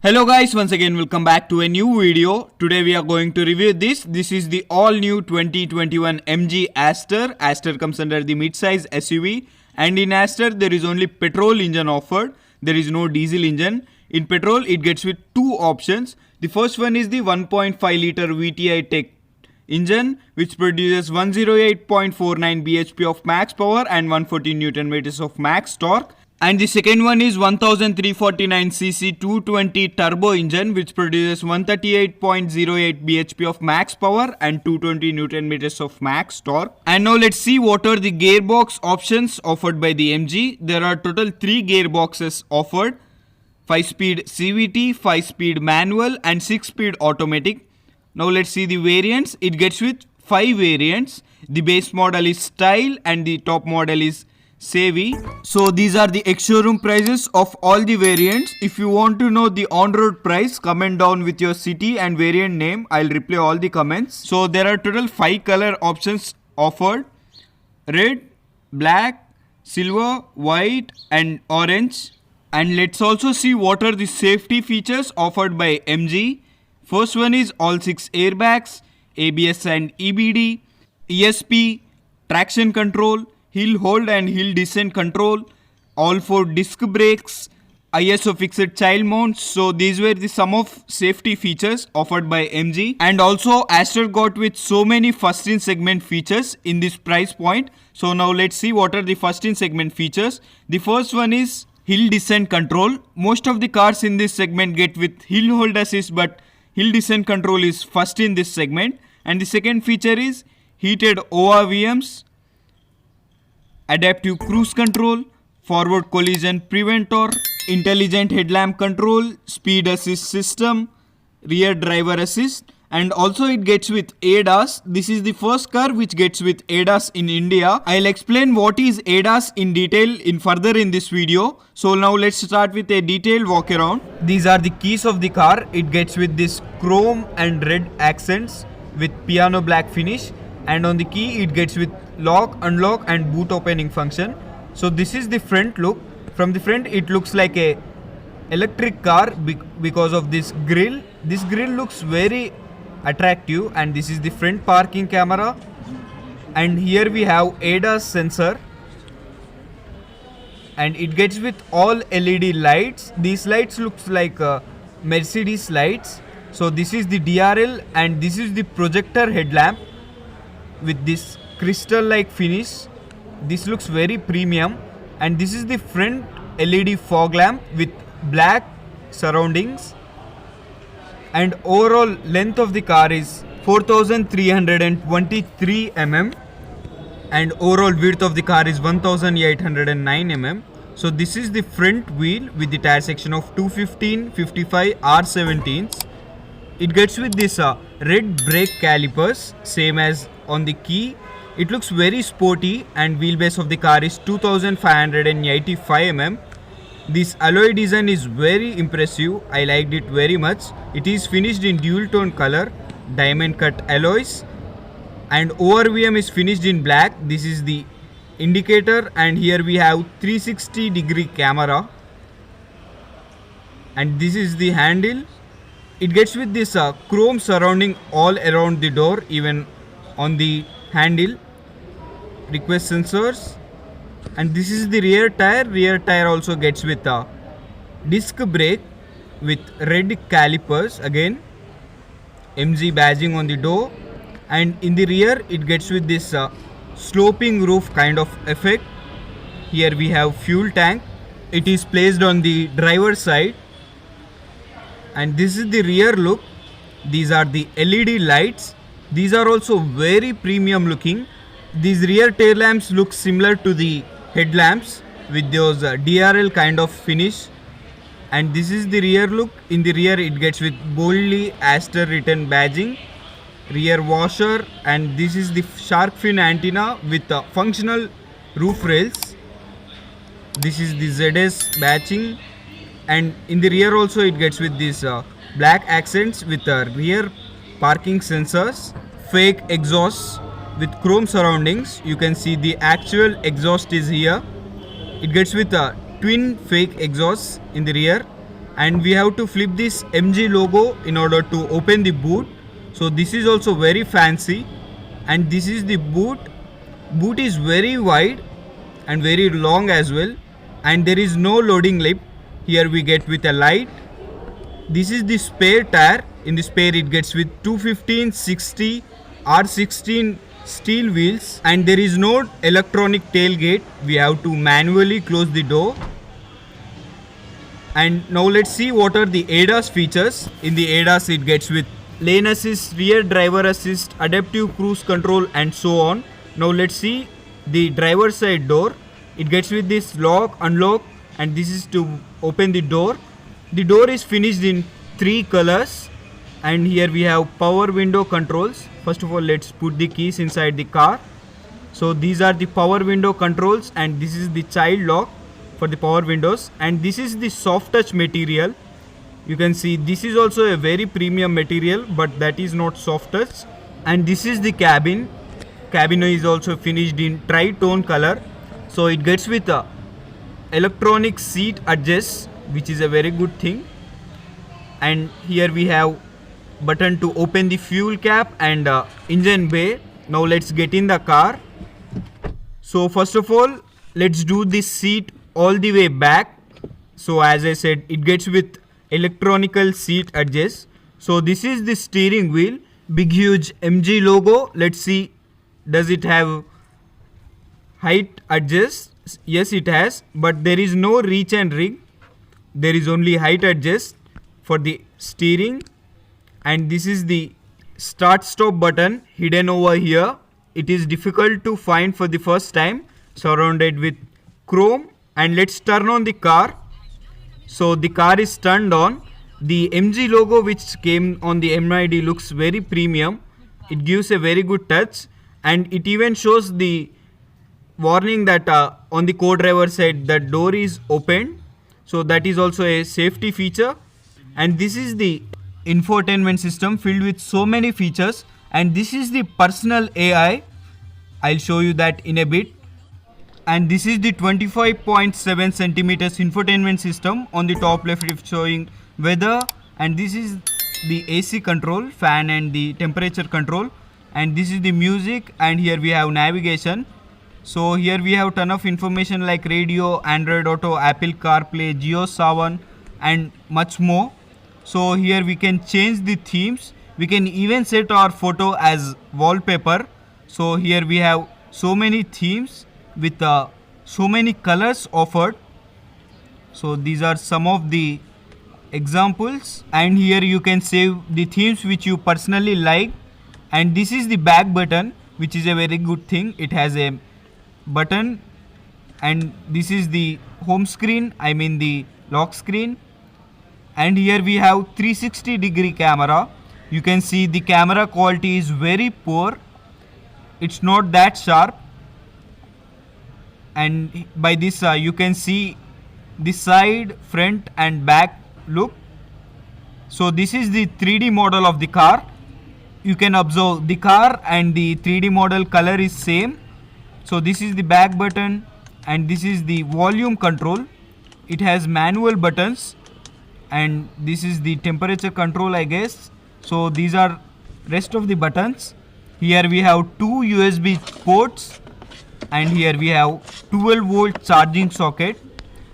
Hello guys, once again welcome back to a new video. Today we are going to review this. This is the all new 2021 MG Aster. Aster comes under the mid-size SUV, and in Aster there is only petrol engine offered. There is no diesel engine. In petrol it gets with two options. The first one is the 1.5 liter VTI Tech engine, which produces 108.49 bhp of max power and 140 Newton meters of max torque. And the second one is 1349cc 220 turbo engine, which produces 138.08 bhp of max power and 220 Newton meters of max torque. And now let's see what are the gearbox options offered by the MG. There are total 3 gearboxes offered: 5-speed CVT, 5-speed manual and 6-speed automatic. Now let's see the variants. It gets with 5 variants. The base model is Style and the top model is Savvy. So these are the ex-showroom prices of all the variants. If you want to know the on-road price, comment down with your city and variant name. I'll reply all the comments. So there are total 5 color options offered: red, black, silver, white and orange. And let's also see what are the safety features offered by MG. First one is all 6 airbags, ABS and EBD, ESP, traction control, hill hold and hill descent control, all 4 disc brakes, ISO fixed child mounts. So these were the some of safety features offered by MG. And also Aster got with so many first in segment features in this price point. So now let's see what are the first in segment features. The first one is hill descent control. Most of the cars in this segment get with hill hold assist, but hill descent control is first in this segment. And the second feature is heated ORVMs, adaptive cruise control, forward collision preventer, intelligent headlamp control, speed assist system, rear driver assist, and also it gets with ADAS. This is the first car which gets with ADAS in India. I'll explain what is ADAS in detail further in this video. So now let's start with a detailed walk around. These are the keys of the car. It gets with this chrome and red accents with piano black finish, and on the key it gets with lock, unlock and boot opening function. So this is the front look. From the front it looks like a electric car because of this grille. This grille looks very attractive, and this is the front parking camera. And here we have ADAS sensor, and it gets with all LED lights. These lights looks like Mercedes lights. So this is the DRL, and this is the projector headlamp with this crystal like finish. This looks very premium. And this is the front LED fog lamp with black surroundings. And overall length of the car is 4323 mm, and overall width of the car is 1809 mm. So this is the front wheel with the tire section of 215 55 R17s. It gets with this red brake calipers, same as on the key. It looks very sporty, and wheelbase of the car is 2585 mm. This alloy design is very impressive. I liked it very much. It is finished in dual tone color, diamond cut alloys, and ORVM is finished in black. This is the indicator, and here we have 360-degree camera, and this is the handle. It gets with this chrome surrounding all around the door, even on the handle. Request sensors. And this is the rear tire. Rear tire also gets with a disc brake with red calipers, again MG badging on the door. And in the rear it gets with this sloping roof kind of effect. Here we have fuel tank. It is placed on the driver's side. And this is the rear look. These are the LED lights. These are also very premium looking. These rear tail lamps look similar to the headlamps with those DRL kind of finish. And this is the rear look. In the rear it gets with boldly Aster written badging, rear washer, and this is the shark fin antenna with functional roof rails. This is the ZS batching, and in the rear also it gets with these black accents with rear parking sensors, fake exhaust with chrome surroundings. You can see the actual exhaust is here. It gets with twin fake exhausts in the rear. and we have to flip this MG logo in order to open the boot. So this is also very fancy, and this is the boot is very wide and very long as well, and there is no loading lip. Here we get with a light. This is the spare tire. In the spare it gets with 215/60 R16 steel wheels, and there is no electronic tailgate. We have to manually close the door. And now let's see what are the ADAS features. In the ADAS it gets with lane assist, rear driver assist, adaptive cruise control, and so on. Now let's see the driver side door. It gets with this lock, unlock, and this is to open the door. The door is finished in 3 colors, and here we have power window controls. First of all, let's put the keys inside the car. So these are the power window controls, and this is the child lock for the power windows, and this is the soft touch material. You can see this is also a very premium material, but that is not soft touch. And this is the cabin. Cabin is also finished in tri-tone color, so it gets with a electronic seat adjust, which is a very good thing. And here we have button to open the fuel cap and engine bay. Now let's get in the car. So first of all, let's do this seat all the way back. So as I said, it gets with electronical seat adjust. So this is the steering wheel, big huge MG logo. Let's see, does it have height adjust? Yes, it has, but there is no reach and rig. There is only height adjust for the steering. And this is the start stop button hidden over here. It is difficult to find for the first time, surrounded with chrome. And let's turn on the car. So the car is turned on. The MG logo which came on the MID looks very premium. It gives a very good touch, and it even shows the warning that on the co-driver side the door is opened. So that is also a safety feature. And this is the infotainment system filled with so many features, and this is the personal AI. I'll show you that in a bit. And this is the 25.7 centimeters infotainment system. On the top left it's showing weather, and this is the AC control, fan and the temperature control, and this is the music, and here we have navigation. So here we have ton of information like radio, Android Auto, Apple CarPlay, JioSaavn, and much more. So here we can change the themes. We can even set our photo as wallpaper. So here we have so many themes with so many colors offered. So these are some of the examples, and here you can save the themes which you personally like. And this is the back button, which is a very good thing. It has a button, and this is the home screen, I mean the lock screen. And here we have 360-degree camera. You can see the camera quality is very poor. It's not that sharp. And by this you can see the side, front and back look. So this is the 3D model of the car. You can observe the car and the 3D model color is same. So this is the back button, and this is the volume control. It has manual buttons, and this is the temperature control, I guess. So these are rest of the buttons. Here we have 2 USB ports, and here we have 12-volt charging socket,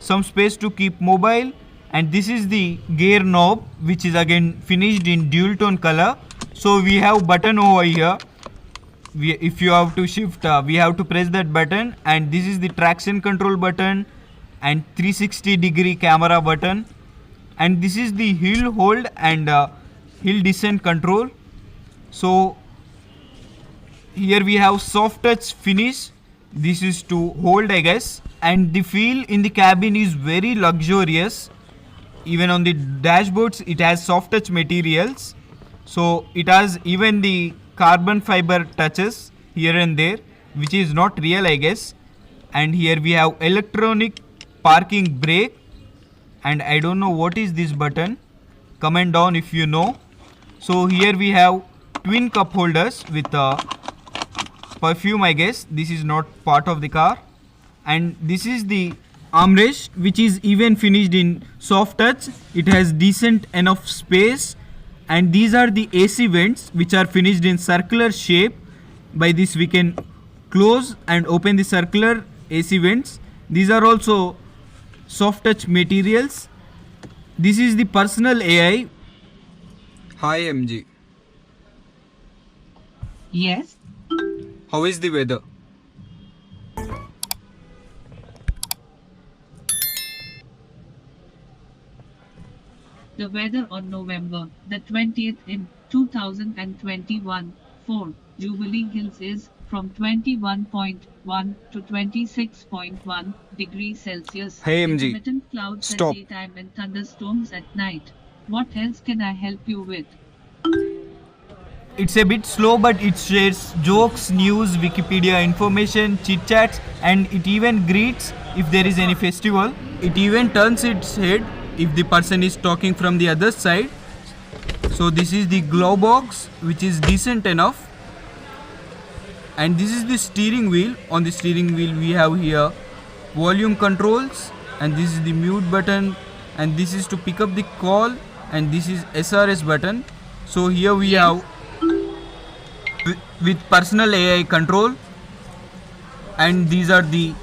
some space to keep mobile, and this is the gear knob, which is again finished in dual tone color. So we have button over here. If you have to shift, we have to press that button, and this is the traction control button and 360-degree camera button, and this is the hill hold and hill descent control. So here we have soft touch finish. This is to hold, I guess, and the feel in the cabin is very luxurious. Even on the dashboards it has soft touch materials. So it has even the carbon fiber touches here and there, which is not real, I guess. And here we have electronic parking brake, and I don't know what is this button. Comment down if you know. So here we have twin cup holders with perfume, I guess. This is not part of the car. And this is the armrest, which is even finished in soft touch. It has decent enough space, and these are the AC vents which are finished in circular shape. By this we can close and open the circular AC vents. These are also soft touch materials. This is the personal AI. Hi MG. Yes, How is the weather? the weather on November the 20th in 2021 for Jubilee Hills is from 21.1 to 26.1 degrees Celsius. Hey, MG. Intermittent clouds Stop. at daytime and thunderstorms at night. What else can I help you with? It's a bit slow, but it shares jokes, news, Wikipedia information, chit chats, and it even greets if there is any festival. It even turns its head if the person is talking from the other side. So this is the glow box, which is decent enough. And this is the steering wheel. On the steering wheel we have here volume controls, and this is the mute button, and this is to pick up the call, and this is SRS button. So here we have with personal AI control, and these are the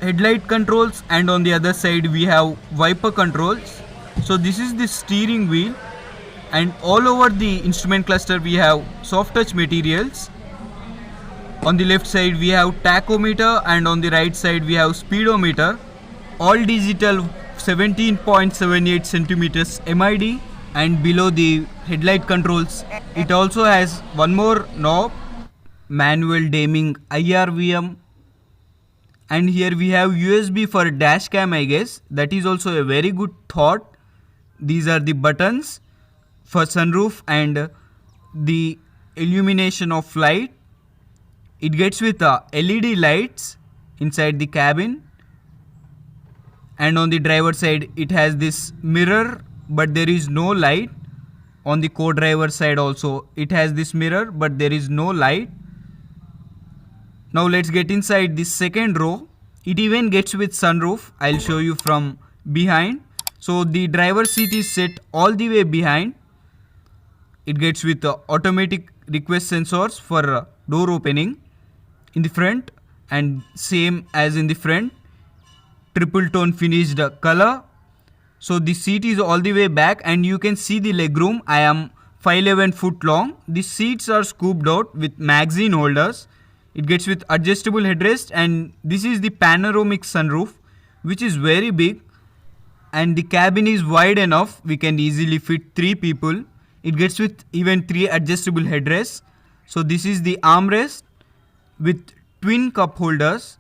headlight controls, and on the other side we have wiper controls. So this is the steering wheel, and all over the instrument cluster we have soft touch materials. On the left side we have tachometer, and on the right side we have speedometer, all digital 17.78 centimeters MID. And below the headlight controls it also has one more knob, manual dimming IRVM, and here we have USB for dash cam, I guess. That is also a very good thought. These are the buttons for sunroof and the illumination of light. It gets with LED lights inside the cabin, and on the driver side it has this mirror, but there is no light. On the co-driver side also it has this mirror, but there is no light. Now let's get inside the second row. It even gets with sunroof. I'll show you from behind. So the driver seat is set all the way behind. It gets with automatic request sensors for door opening in the front, and same as in the front, triple tone finished color. So the seat is all the way back, and you can see the legroom. I am 5'11" foot long. The seats are scooped out with magazine holders. It gets with adjustable headrest, and this is the panoramic sunroof, which is very big, and the cabin is wide enough. We can easily fit 3 people. It gets with even 3 adjustable headrests. So this is the armrest with twin cup holders.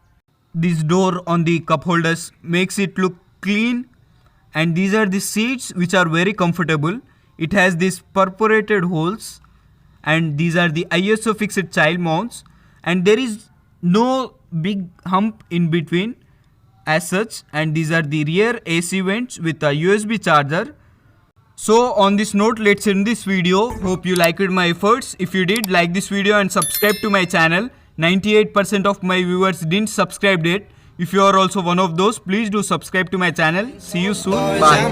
This door on the cup holders makes it look clean. And these are the seats, which are very comfortable. It has these perforated holes, and these are the ISO fixed child mounts, and there is no big hump in between as such. And these are the rear AC vents with a USB charger. So on this note, let's end this video. Hope you liked my efforts. If you did, like this video and subscribe to my channel. 98% of my viewers didn't subscribe yet. If you are also one of those, please do subscribe to my channel. See you soon. Bye.